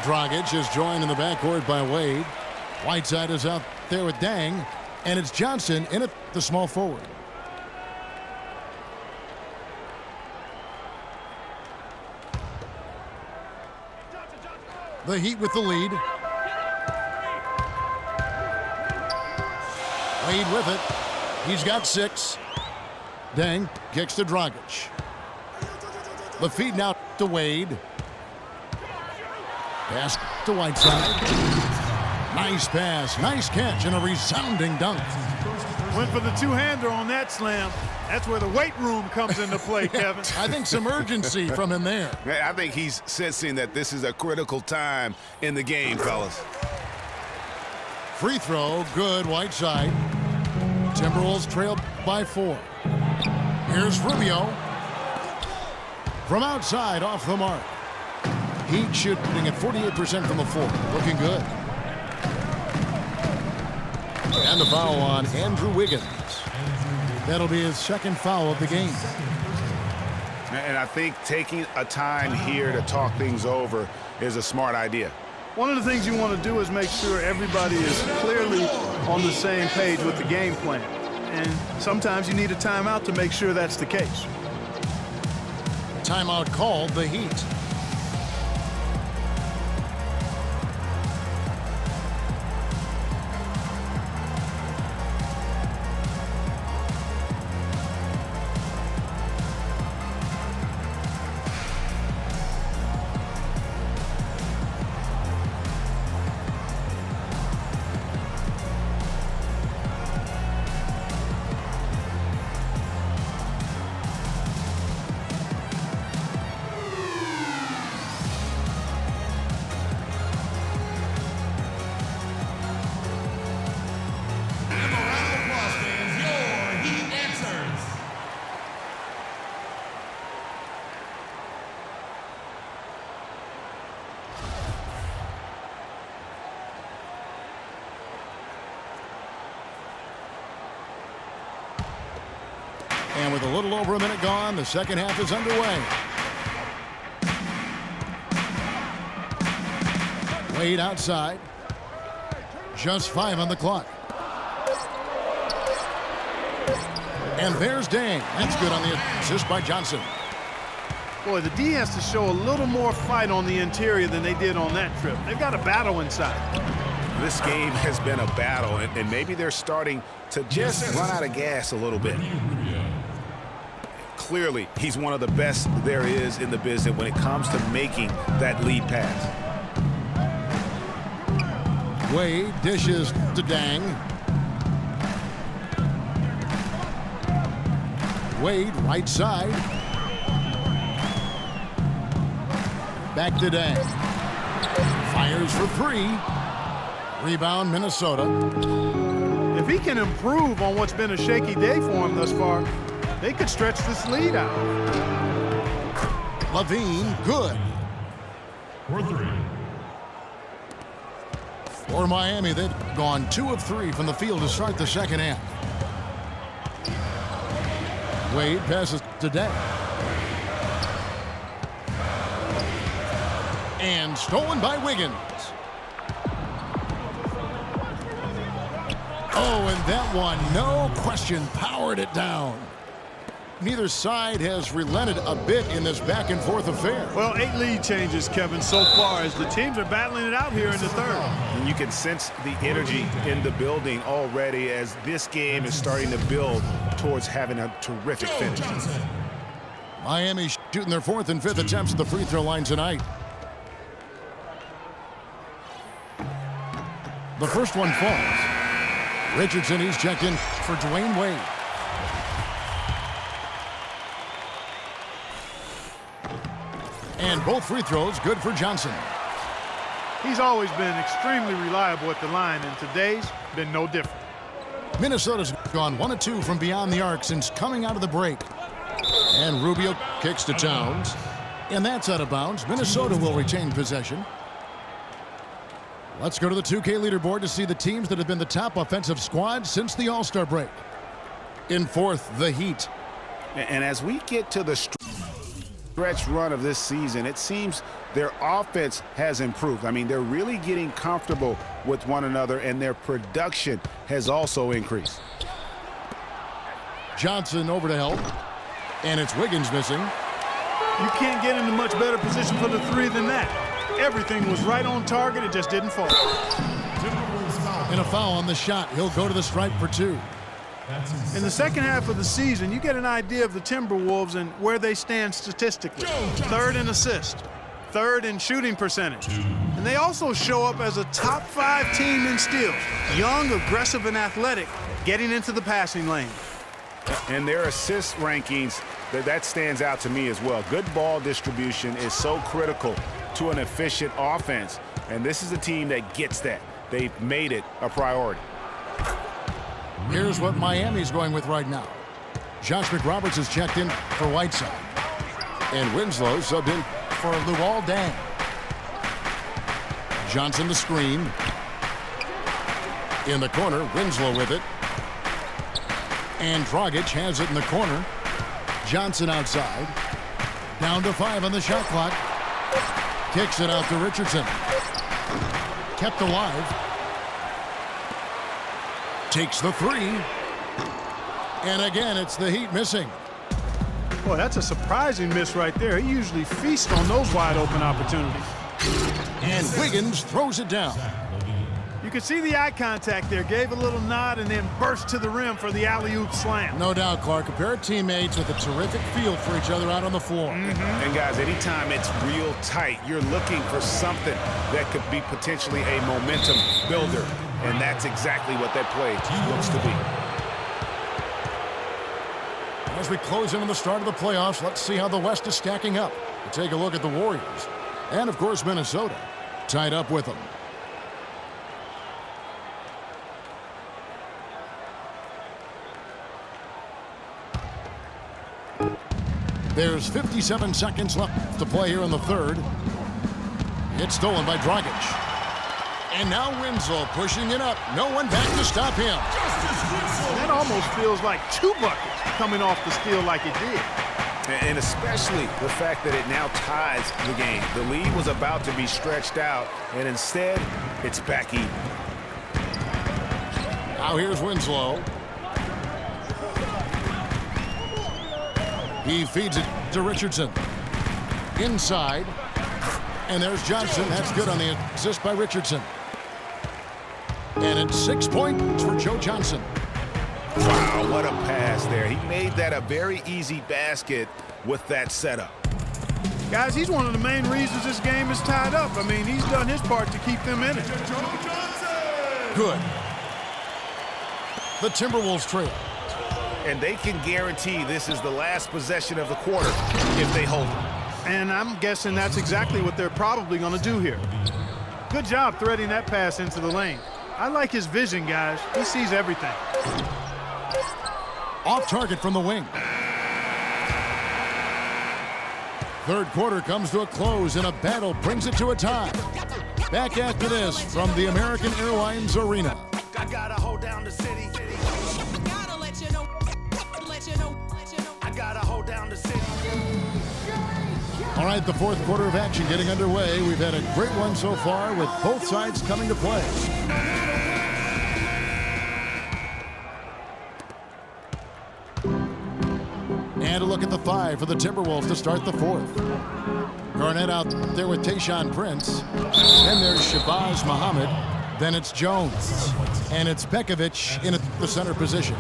Dragic is joined in the backcourt by Wade. Whiteside is out there with Dang. And it's Johnson in at the small forward. The Heat with the lead. Wade with it. He's got 6. Dang kicks to Dragic. The feed now to Wade. Pass to Whiteside. Nice pass, nice catch, and a resounding dunk. Went for the two-hander on that slam. That's where the weight room comes into play, Kevin. I think some urgency from him there. I think he's sensing that this is a critical time in the game, fellas. Free throw, good, Whiteside. Timberwolves trail by 4. Here's Rubio. From outside, off the mark. Heat shooting at 48% from the floor. Looking good. And the foul on Andrew Wiggins. That'll be his second foul of the game. And I think taking a time here to talk things over is a smart idea. One of the things you want to do is make sure everybody is clearly on the same page with the game plan. And sometimes you need a timeout to make sure that's the case. Timeout called, the Heat. And with a little over a minute gone, the second half is underway. Wade outside. Just 5 on the clock. And there's Dang. That's good on the assist by Johnson. Boy, the D has to show a little more fight on the interior than they did on that trip. They've got a battle inside. This game has been a battle, and maybe they're starting to just run out of gas a little bit. Clearly, he's one of the best there is in the business when it comes to making that lead pass. Wade dishes to Dang. Wade right side. Back to Dang. Fires for 3. Rebound Minnesota. If he can improve on what's been a shaky day for him thus far, they could stretch this lead out. Levine, good. For 3. For Miami, they've gone 2 of 3 from the field to start the second half. Wade passes to Dang. And stolen by Wiggins. Oh, and that one, no question, powered it down. Neither side has relented a bit in this back-and-forth affair. Well, 8 lead changes, Kevin, so far as the teams are battling it out here in the third. And you can sense the energy in the building already as this game is starting to build towards having a terrific finish. Miami shooting their 4th and 5th attempts at the free throw line tonight. The first one falls. Richardson, he's checked in for Dwayne Wade. And both free throws good for Johnson. He's always been extremely reliable at the line, and today's been no different. Minnesota's gone 1 of 2 from beyond the arc since coming out of the break. And Rubio kicks to Towns. And that's out of bounds. Minnesota will retain possession. Let's go to the 2K leaderboard to see the teams that have been the top offensive squad since the All-Star break. In 4th, the Heat. And as we get to the stretch run of this season, it seems their offense has improved. I mean, they're really getting comfortable with one another, and their production has also increased. Johnson over to help, and it's Wiggins missing. You can't get into much better position for the three than that. Everything was right on target. It just didn't fall. And a foul on the shot. He'll go to the stripe for 2. In the second half of the season, you get an idea of the Timberwolves and where they stand statistically. 3rd in assists, 3rd in shooting percentage. And they also show up as a top 5 team in steals. Young, aggressive, and athletic, getting into the passing lane. And their assist rankings, that stands out to me as well. Good ball distribution is so critical to an efficient offense. And this is a team that gets that. They've made it a priority. Here's what Miami's going with right now. Josh McRoberts has checked in for Whiteside. And Winslow subbed in for Luol Deng. Johnson the screen. In the corner, Winslow with it. And Dragic has it in the corner. Johnson outside. Down to 5 on the shot clock. Kicks it out to Richardson. Kept alive. Takes the 3. And again, it's the Heat missing. Boy, that's a surprising miss right there. He usually feasts on those wide open opportunities. And Wiggins throws it down. You could see the eye contact there. Gave a little nod and then burst to the rim for the alley-oop slam. No doubt, Clark. A pair of teammates with a terrific feel for each other out on the floor. And guys, anytime it's real tight, you're looking for something that could be potentially a momentum builder. And that's exactly what that play looks to be. As we close in on the start of the playoffs, let's see how the West is stacking up. We'll take a look at the Warriors. And, of course, Minnesota tied up with them. There's 57 seconds left to play here in the 3rd. It's stolen by Dragic. And now Winslow pushing it up. No one back to stop him. That almost feels like 2 buckets coming off the steal like it did. And especially the fact that it now ties the game. The lead was about to be stretched out, and instead, it's back even. Now here's Winslow. He feeds it to Richardson. Inside. And there's Johnson. That's good on the assist by Richardson. And it's 6 points for Joe Johnson. Wow, what a pass there. He made that a very easy basket with that setup. Guys, he's one of the main reasons this game is tied up. I mean, he's done his part to keep them in it. Good. The Timberwolves trail. And they can guarantee this is the last possession of the quarter if they hold it. And I'm guessing that's exactly what they're probably going to do here. Good job threading that pass into the lane. I like his vision, guys. He sees everything. Off target from the wing. 3rd quarter comes to a close, and a battle brings it to a tie. Back after this from the American Airlines Arena. I gotta hold down the city. I gotta let you know. I gotta hold down the city. All right, the 4th quarter of action getting underway. We've had a great one so far with both sides coming to play. And a look at the 5 for the Timberwolves to start the 4th. Garnett out there with Tayshaun Prince. Then there's Shabazz Muhammad. Then it's Jones. And it's Pekovic in the center position.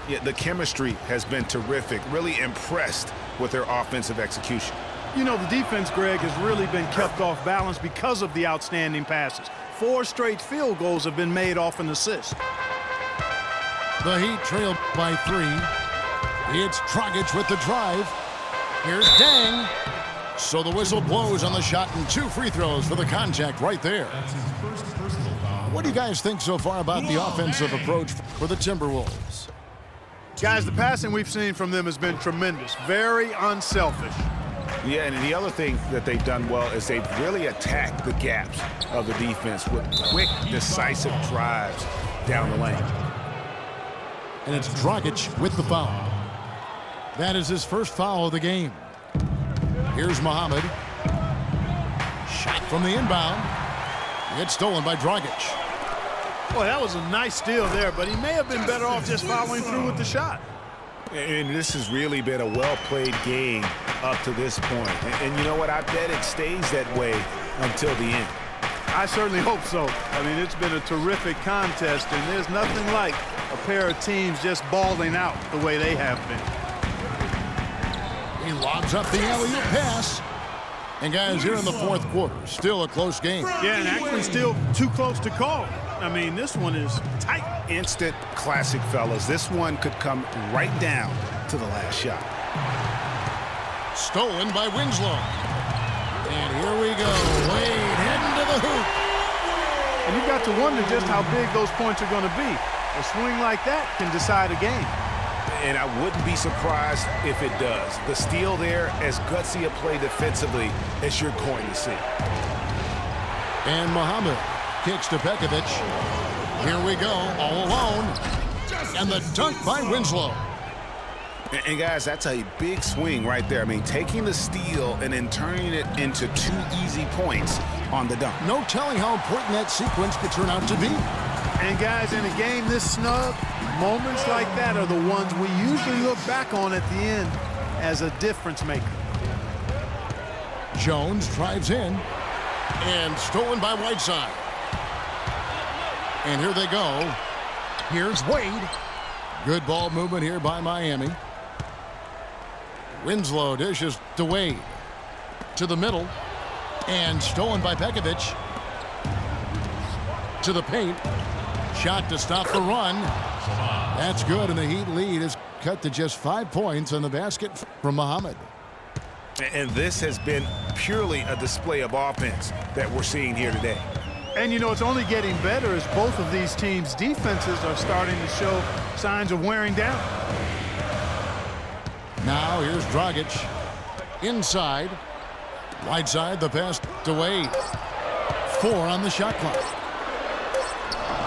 Yeah, the chemistry has been terrific. Really impressed with their offensive execution. You know, the defense, Greg, has really been kept off balance because of the outstanding passes. 4 straight field goals have been made off an assist. The Heat trail by 3. It's Dragic with the drive. Here's Deng. So the whistle blows on the shot and 2 free throws for the contact right there. What do you guys think so far about the offensive approach for the Timberwolves? Guys, the passing we've seen from them has been tremendous. Very unselfish. Yeah, and the other thing that they've done well is they've really attacked the gaps of the defense with quick, decisive drives down the lane. And it's Dragic with the foul. That is his first foul of the game. Here's Muhammad. Shot from the inbound. It's stolen by Dragic. Boy, that was a nice steal there, but he may have been better off just following through with the shot. And this has really been a well-played game up to this point. And you know what? I bet it stays that way until the end. I certainly hope so. I mean, it's been a terrific contest, and there's nothing like a pair of teams just balling out the way they have been. He lobs up the alley-oop pass. And guys, here in the fourth quarter, still a close game. Yeah, and actually still too close to call. I mean, this one is tight. Instant classic, fellas. This one could come right down to the last shot. Stolen by Winslow. And here we go. Wade heading to the hoop. And you've got to wonder just how big those points are going to be. A swing like that can decide a game. And I wouldn't be surprised if it does. The steal there, as gutsy a play defensively as you're going to see. And Muhammad kicks to Pekovic. Here we go, all alone. And the dunk by Winslow. And guys, that's a big swing right there. I mean, taking the steal and then turning it into 2 easy points on the dunk. No telling how important that sequence could turn out to be. And guys, in a game this snug, moments like that are the ones we usually look back on at the end as a difference maker. Jones drives in. And stolen by Whiteside. And here they go. Here's Wade. Good ball movement here by Miami. Winslow dishes to Wade. To the middle. And stolen by Pekovic. To the paint. Shot to stop the run. That's good, and the Heat lead is cut to just 5 points on the basket from Muhammad. And this has been purely a display of offense that we're seeing here today. And, you know, it's only getting better as both of these teams' defenses are starting to show signs of wearing down. Now here's Dragic. Inside. Whiteside, the pass to Wade. 4 on the shot clock.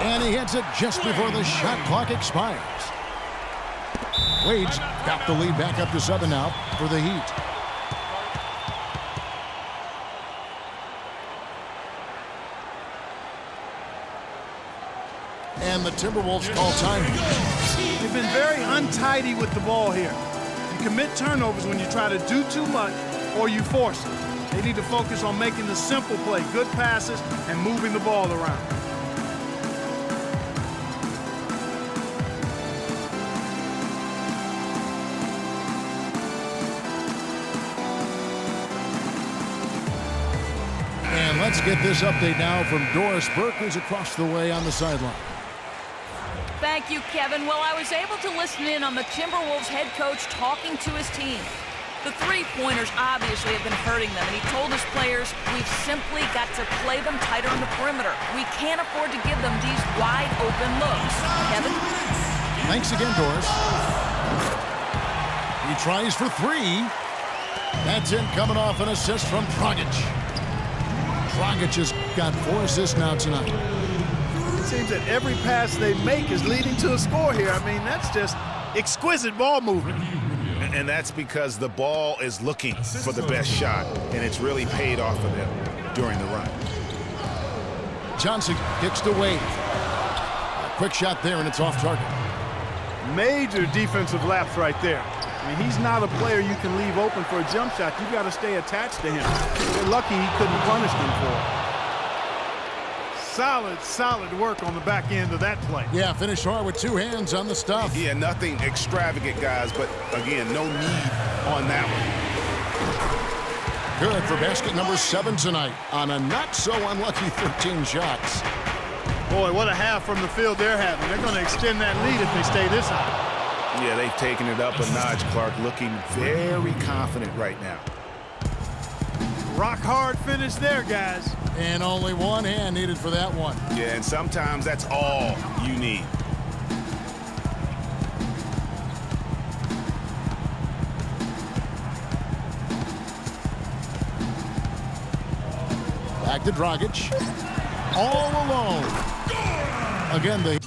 And he hits it just before the shot clock expires. Wade's got the lead back up to 7 now for the Heat. And the Timberwolves call time. They've been very untidy with the ball here. You commit turnovers when you try to do too much or you force it. They need to focus on making the simple play, good passes, and moving the ball around. And let's get this update now from Doris Burke, who's across the way on the sideline. Thank you, Kevin. Well, I was able to listen in on the Timberwolves head coach talking to his team. The three-pointers obviously have been hurting them, and he told his players, we've simply got to play them tighter on the perimeter. We can't afford to give them these wide-open looks. Kevin? Thanks again, Doris. He tries for 3. That's in, coming off an assist from Dragic. Dragic has got 4 assists now tonight. It seems that every pass they make is leading to a score here. I mean, that's just exquisite ball movement. And that's because the ball is looking for the best shot, and it's really paid off for them during the run. Johnson kicks to Wade. A quick shot there, and it's off target. Major defensive lapse right there. I mean, he's not a player you can leave open for a jump shot. You've got to stay attached to him. They're lucky he couldn't punish them for it. Solid work on the back end of that play. Yeah, finished hard with 2 hands on the stuff. Yeah, nothing extravagant, guys, but again, no need on that one. Good for basket number 7 tonight on a not-so-unlucky 13 shots. Boy, what a half from the field they're having. They're going to extend that lead if they stay this high. Yeah, they've taken it up a notch, Clark, looking very confident right now. Rock hard finish there, guys. And only 1 hand needed for that one. Yeah, and sometimes that's all you need. Back to Dragic. All alone. Again, the